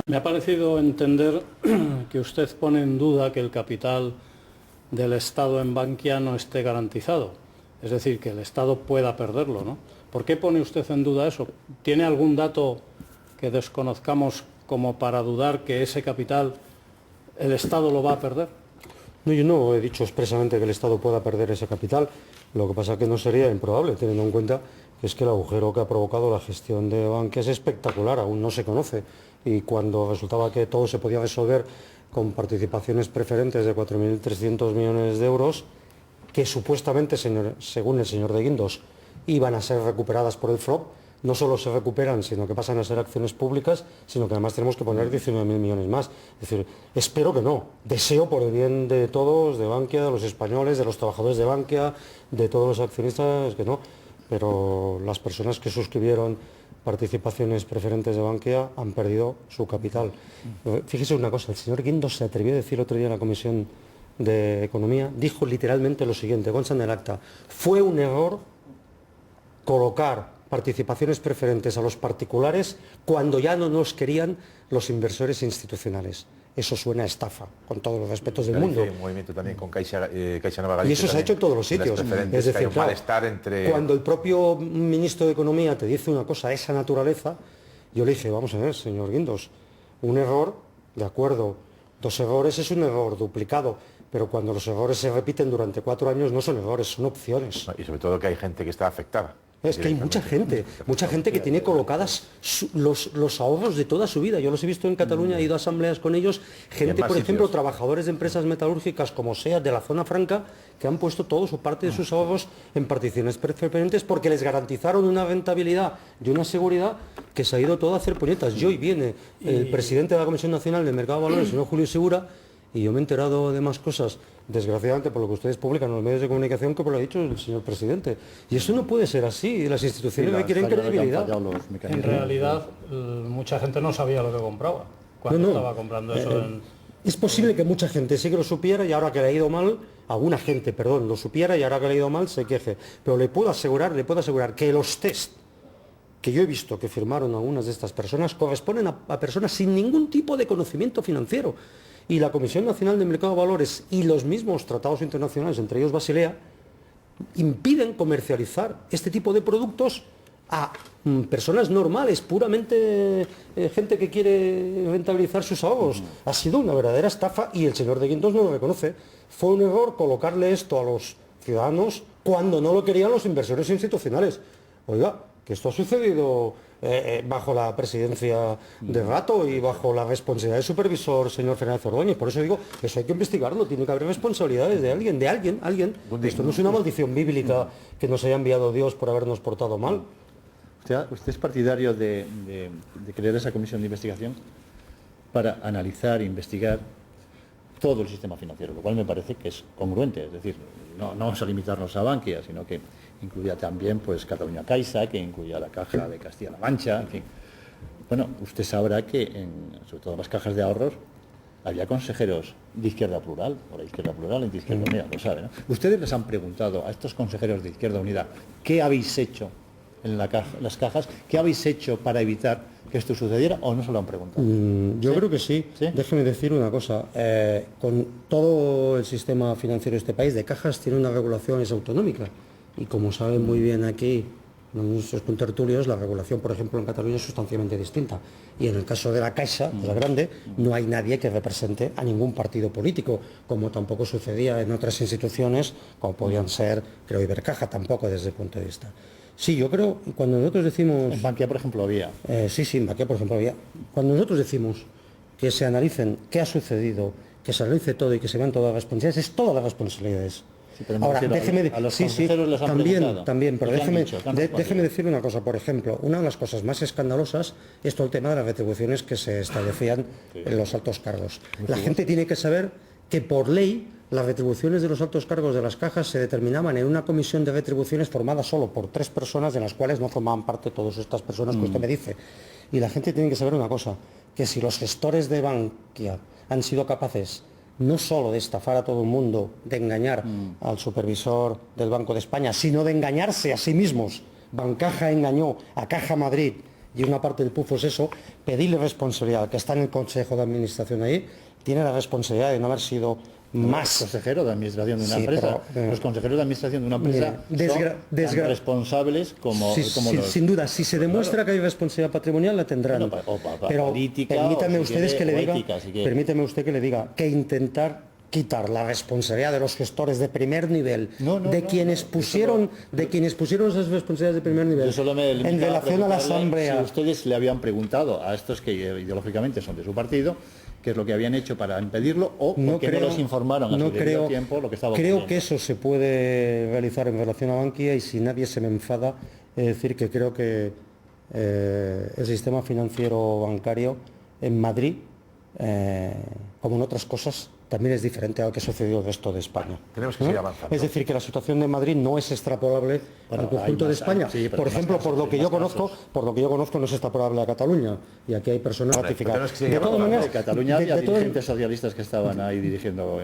Me ha parecido entender que usted pone en duda que el capital del Estado en Bankia no esté garantizado. Es decir, que el Estado pueda perderlo, ¿no? ¿Por qué pone usted en duda eso? ¿Tiene algún dato que desconozcamos como para dudar que ese capital el Estado lo va a perder? No, yo no he dicho expresamente que el Estado pueda perder ese capital. Lo que pasa es que no sería improbable, teniendo en cuenta que es que el agujero que ha provocado la gestión de Bankia es espectacular, aún no se conoce. Y cuando resultaba que todo se podía resolver con participaciones preferentes de 4.300 millones de euros, que supuestamente, según el señor de Guindos, iban a ser recuperadas por el FROB, no solo se recuperan, sino que pasan a ser acciones públicas, sino que además tenemos que poner 19.000 millones más. Es decir, espero que no. Deseo por el bien de todos, de Bankia, de los españoles, de los trabajadores de Bankia, de todos los accionistas, que no. Pero las personas que suscribieron participaciones preferentes de Bankia han perdido su capital. Fíjese una cosa, el señor Guindos se atrevió a decir otro día en la Comisión de Economía, dijo literalmente lo siguiente, consta en el acta: fue un error colocar participaciones preferentes a los particulares cuando ya no nos querían los inversores institucionales. Eso suena a estafa, con todos los respetos del mundo. Un movimiento también con Caixa Nova Galicia. Y eso se ha hecho en todos los sitios. Es decir, un malestar entre... cuando el propio ministro de Economía te dice una cosa de esa naturaleza, yo le dije, vamos a ver, señor Guindos, un error, de acuerdo, 2 errores es un error duplicado, pero cuando los errores se repiten durante 4 años no son errores, son opciones. Y sobre todo que hay gente que está afectada. Es que hay mucha gente que tiene colocadas los ahorros de toda su vida. Yo los he visto en Cataluña, he ido a asambleas con ellos, gente, por ejemplo, trabajadores de empresas metalúrgicas como SEAT de la zona franca, que han puesto todo su parte de sus ahorros en participaciones preferentes porque les garantizaron una rentabilidad y una seguridad que se ha ido todo a hacer puñetas. Y hoy viene el presidente de la Comisión Nacional del Mercado de Valores, el señor Julio Segura, y yo me he enterado de más cosas, desgraciadamente, por lo que ustedes publican en los medios de comunicación, que por lo ha dicho el señor presidente. Y eso no puede ser así. Las instituciones requieren credibilidad. En realidad, mucha gente no sabía lo que compraba cuando estaba comprando eso. Es posible que mucha gente sí que lo supiera y ahora que le ha ido mal, alguna gente, perdón, lo supiera y ahora que le ha ido mal se queje. Pero le puedo asegurar que los test que yo he visto que firmaron algunas de estas personas corresponden a personas sin ningún tipo de conocimiento financiero. Y la Comisión Nacional del Mercado de Valores y los mismos tratados internacionales, entre ellos Basilea, impiden comercializar este tipo de productos a personas normales, puramente gente que quiere rentabilizar sus ahorros. Ha sido una verdadera estafa y el señor de Guindos no lo reconoce. Fue un error colocarle esto a los ciudadanos cuando no lo querían los inversores institucionales. Oiga, que esto ha sucedido bajo la presidencia de Rato y bajo la responsabilidad del supervisor señor Fernández Ordóñez. Por eso digo, eso hay que investigarlo, tiene que haber responsabilidades de alguien. Esto no es una maldición bíblica que nos haya enviado Dios por habernos portado mal. ¿Usted es partidario de crear esa comisión de investigación para analizar e investigar todo el sistema financiero, lo cual me parece que es congruente? Es decir, no vamos a limitarnos a Bankia, sino que incluya también pues Cataluña Caixa, que incluya la Caja de Castilla-La Mancha, en fin. Bueno, usted sabrá que sobre todo en las cajas de ahorros había consejeros de Izquierda Plural, o la Izquierda Plural, de Izquierda Unida, lo sabe, ¿no? Ustedes les han preguntado a estos consejeros de Izquierda Unida qué habéis hecho en las cajas, qué habéis hecho para evitar que esto sucediera, o no se lo han preguntado. Yo creo que sí. Déjeme decir una cosa, con todo el sistema financiero de este país de cajas tiene una regulación autonómica y como saben muy bien aquí nuestros contertulios, la regulación, por ejemplo, en Cataluña es sustancialmente distinta. Y en el caso de la Caixa, de la grande, no hay nadie que represente a ningún partido político, como tampoco sucedía en otras instituciones, como podían ser, creo, Ibercaja, tampoco desde el punto de vista. Sí, yo creo, cuando nosotros decimos... En Bankia, por ejemplo, había. Sí, en Bankia, por ejemplo, había. Cuando nosotros decimos que se analicen qué ha sucedido, que se analice todo y que se vean todas las responsabilidades, es todas las responsabilidades. Sí, ahora, déjeme... a los consejeros les han también, pero déjeme decir una cosa, por ejemplo, una de las cosas más escandalosas es todo el tema de las retribuciones que se establecían en los altos cargos. La gente tiene que saber que por ley las retribuciones de los altos cargos de las cajas se determinaban en una comisión de retribuciones formada solo por 3 personas, de las cuales no formaban parte todas estas personas que usted me dice. Y la gente tiene que saber una cosa, que si los gestores de Bankia han sido capaces no solo de estafar a todo el mundo, de engañar al supervisor del Banco de España, sino de engañarse a sí mismos. Bancaja engañó a Caja Madrid y una parte del pufo es eso, pedirle responsabilidad al que está en el Consejo de Administración ahí, tiene la responsabilidad de no haber sido más... Consejero de administración de una Sí, empresa. pero, los consejeros de administración de una empresa Mire, son tan responsables como, sin duda, si se demuestra que hay responsabilidad patrimonial la tendrán. Bueno, pero política, permítame o si ustedes quiere, que le o diga, ética, si quiere. permítame usted que le diga que intentar quitar la responsabilidad de los gestores de primer nivel, de quienes pusieron esas responsabilidades de primer nivel Yo solo me en limitaba relación a la preguntarle Asamblea. Si ustedes le habían preguntado a estos que ideológicamente son de su partido, qué es lo que habían hecho para impedirlo o por qué no los informaron a su debido tiempo lo que estaba ocurriendo. Creo que eso se puede realizar en relación a Bankia y si nadie se me enfada, es decir, que creo que el sistema financiero bancario en Madrid, como en otras cosas, también es diferente a lo que ha sucedido en el resto de España. Tenemos que seguir avanzando. Es decir, que la situación de Madrid no es extrapolable al conjunto de España. Por ejemplo, por lo que yo conozco, no es extrapolable a Cataluña. Y aquí hay personas ratificadas. De todas maneras, En Cataluña había dirigentes socialistas que estaban ahí dirigiendo,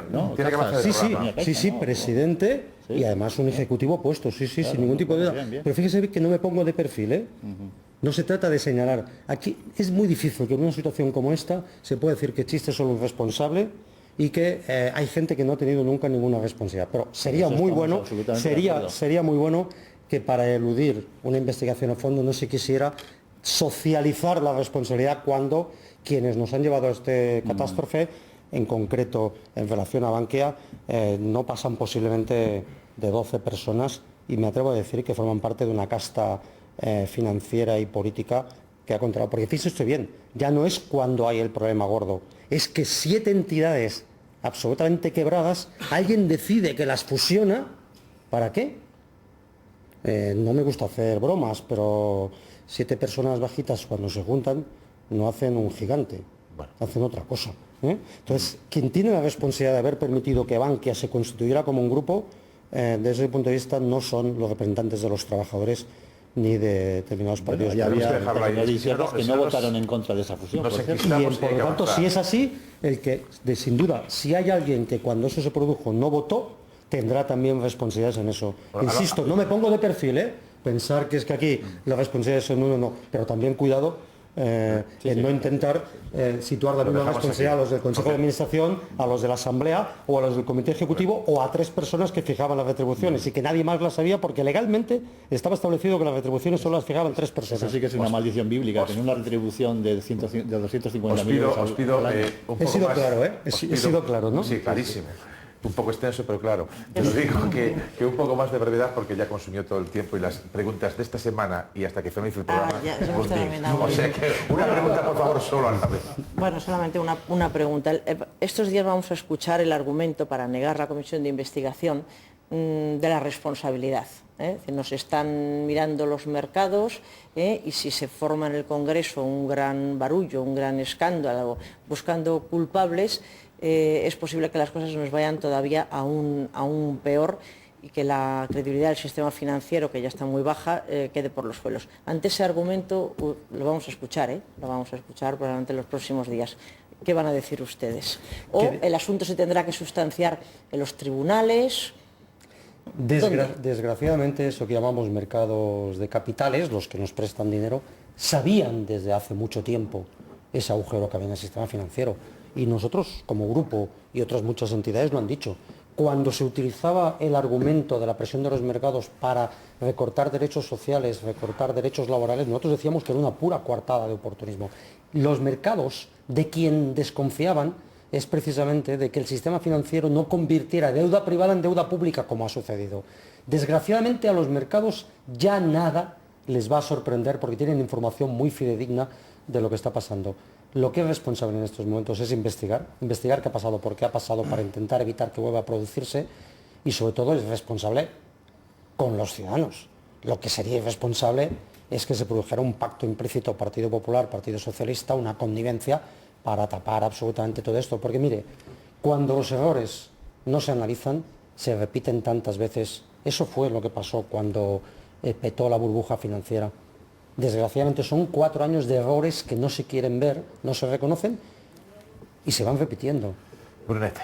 ¿no? Tiene que avanzar el programa. Sí, presidente y además un ejecutivo puesto, sin ningún tipo de duda. bien. Pero fíjese que no me pongo de perfil, ¿eh? No se trata de señalar. Aquí es muy difícil que en una situación como esta se pueda decir que existe solo un responsable y que hay gente que no ha tenido nunca ninguna responsabilidad. Pero sería muy bueno, sería muy bueno que para eludir una investigación a fondo no se quisiera socializar la responsabilidad cuando quienes nos han llevado a este catástrofe, en concreto en relación a Bankia, no pasan posiblemente de 12 personas y me atrevo a decir que forman parte de una casta financiera y política que ha controlado. Porque fíjese usted bien, ya no es cuando hay el problema gordo, es que 7 entidades absolutamente quebradas, alguien decide que las fusiona, ¿para qué? No me gusta hacer bromas, pero 7 personas bajitas cuando se juntan no hacen un gigante, hacen otra cosa. Entonces, quien tiene la responsabilidad de haber permitido que Bankia se constituyera como un grupo, desde el punto de vista no son los representantes de los trabajadores ni de determinados partidos. Ya había dejarlo ahí. izquierdas que no votaron en contra de esa fusión. Nos por cierto. enquistamos Por lo tanto, si es así, sin duda, si hay alguien que cuando eso se produjo no votó, tendrá también responsabilidades en eso. Bueno, Insisto, no me pongo de perfil, pensar que es que aquí las responsabilidades son uno, no, pero también cuidado en no intentar situar la misma responsabilidad a los del Consejo de Administración, a los de la Asamblea o a los del Comité Ejecutivo o a 3 personas que fijaban las retribuciones y que nadie más las sabía porque legalmente estaba establecido que las retribuciones solo las fijaban 3 personas. Eso sí que es una maldición bíblica, tener una retribución de 250.000 Os pido euros al año. un poco He sido más. claro, He sido claro, ¿no? Sí, clarísimo. Un poco extenso, pero claro. Te lo digo que un poco más de brevedad porque ya consumió todo el tiempo y las preguntas de esta semana y hasta que finalice el programa. ya hemos pues, terminado. o sea que una pregunta, por favor, solo a la vez. Bueno, solamente una pregunta. Estos días vamos a escuchar el argumento para negar la comisión de investigación de la responsabilidad. Nos están mirando los mercados y si se forma en el Congreso un gran barullo, un gran escándalo, buscando culpables, es posible que las cosas nos vayan todavía aún peor y que la credibilidad del sistema financiero, que ya está muy baja, quede por los suelos. Ante ese argumento lo vamos a escuchar, lo vamos a escuchar probablemente en los próximos días. ¿Qué van a decir ustedes? ¿O el asunto se tendrá que sustanciar en los tribunales? Desgraciadamente, eso que llamamos mercados de capitales, los que nos prestan dinero, sabían desde hace mucho tiempo ese agujero que había en el sistema financiero. Y nosotros, como grupo y otras muchas entidades, lo han dicho. Cuando se utilizaba el argumento de la presión de los mercados para recortar derechos sociales, recortar derechos laborales, nosotros decíamos que era una pura coartada de oportunismo. Los mercados, de quien desconfiaban, es precisamente de que el sistema financiero no convirtiera deuda privada en deuda pública, como ha sucedido. Desgraciadamente a los mercados ya nada les va a sorprender porque tienen información muy fidedigna de lo que está pasando. Lo que es responsable en estos momentos es investigar qué ha pasado, por qué ha pasado, para intentar evitar que vuelva a producirse y sobre todo es responsable con los ciudadanos. Lo que sería irresponsable es que se produjera un pacto implícito Partido Popular, Partido Socialista, una connivencia para tapar absolutamente todo esto. Porque mire, cuando los errores no se analizan, se repiten tantas veces. Eso fue lo que pasó cuando petó la burbuja financiera. Desgraciadamente son 4 años de errores que no se quieren ver, no se reconocen y se van repitiendo. Brunete.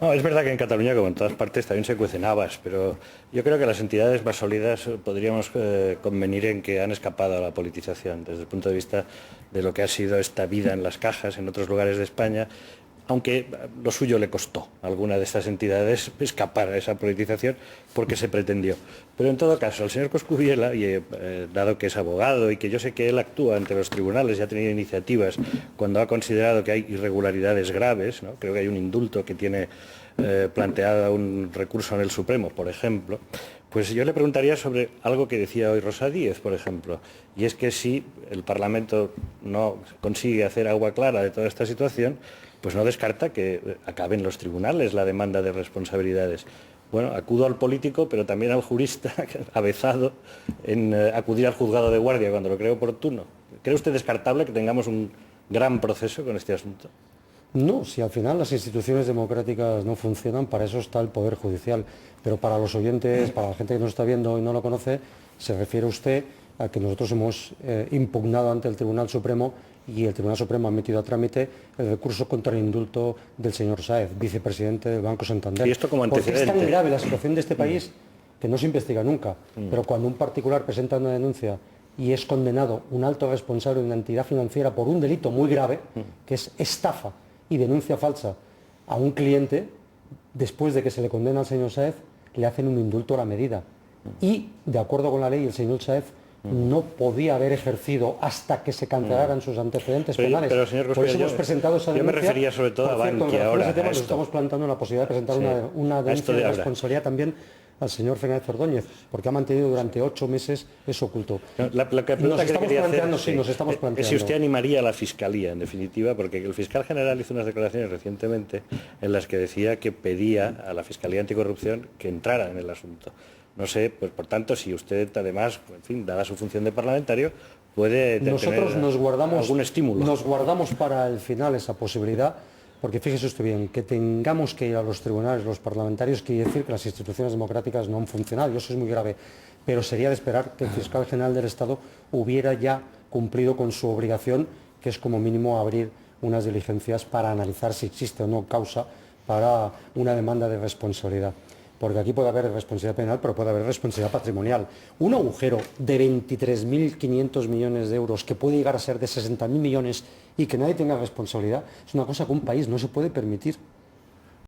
No, es verdad que en Cataluña, como en todas partes, también se cuecen habas, pero yo creo que las entidades más sólidas podríamos convenir en que han escapado a la politización desde el punto de vista de lo que ha sido esta vida en las cajas en otros lugares de España, aunque lo suyo le costó a alguna de estas entidades escapar a esa politización porque se pretendió. Pero en todo caso, el señor Coscubiela, y dado que es abogado y que yo sé que él actúa ante los tribunales y ha tenido iniciativas cuando ha considerado que hay irregularidades graves, ¿no? Creo que hay un indulto que tiene planteado un recurso en el Supremo, por ejemplo, pues yo le preguntaría sobre algo que decía hoy Rosa Díez, por ejemplo, y es que si el Parlamento no consigue hacer agua clara de toda esta situación, pues no descarta que acabe en los tribunales la demanda de responsabilidades. Bueno, acudo al político, pero también al jurista avezado en acudir al juzgado de guardia cuando lo cree oportuno. ¿Cree usted descartable que tengamos un gran proceso con este asunto? No, si al final las instituciones democráticas no funcionan, para eso está el Poder Judicial. Pero para los oyentes, para la gente que nos está viendo y no lo conoce, se refiere usted a que nosotros hemos impugnado ante el Tribunal Supremo y el Tribunal Supremo ha metido a trámite el recurso contra el indulto del señor Sáez, vicepresidente del Banco Santander. Y esto como Porque antecedente. es tan grave la situación de este país que no se investiga nunca. Pero cuando un particular presenta una denuncia y es condenado un alto responsable de una entidad financiera por un delito muy grave, que es estafa y denuncia falsa a un cliente, después de que se le condena al señor Sáez, le hacen un indulto a la medida. Y, de acuerdo con la ley, el señor Sáez no podía haber ejercido hasta que se cancelaran sus antecedentes penales. Pero, señor Por eso Coscubiela, hemos presentado esa yo me denuncia. refería sobre todo a Por cierto, Bankia en relación a ahora, ese tema, a nos esto. estamos planteando la posibilidad de presentar una a esto denuncia de de ahora. responsabilidad también al señor Fernández Ordóñez, porque ha mantenido durante 8 meses eso oculto. La pregunta Nos que le estamos quería hacer, planteando, sí, nos estamos es planteando. si usted animaría a la Fiscalía, en definitiva, porque el fiscal general hizo unas declaraciones recientemente en las que decía que pedía a la Fiscalía Anticorrupción que entrara en el asunto. No sé, pues por tanto, si usted además, en fin, dada su función de parlamentario, puede Nosotros tener algún estímulo. Nos guardamos para el final esa posibilidad, porque fíjese usted bien, que tengamos que ir a los tribunales, los parlamentarios, quiere decir que las instituciones democráticas no han funcionado, y eso es muy grave. Pero sería de esperar que el fiscal general del Estado hubiera ya cumplido con su obligación, que es como mínimo abrir unas diligencias para analizar si existe o no causa para una demanda de responsabilidad. Porque aquí puede haber responsabilidad penal, pero puede haber responsabilidad patrimonial. Un agujero de 23.500 millones de euros que puede llegar a ser de 60.000 millones y que nadie tenga responsabilidad, es una cosa que un país no se puede permitir.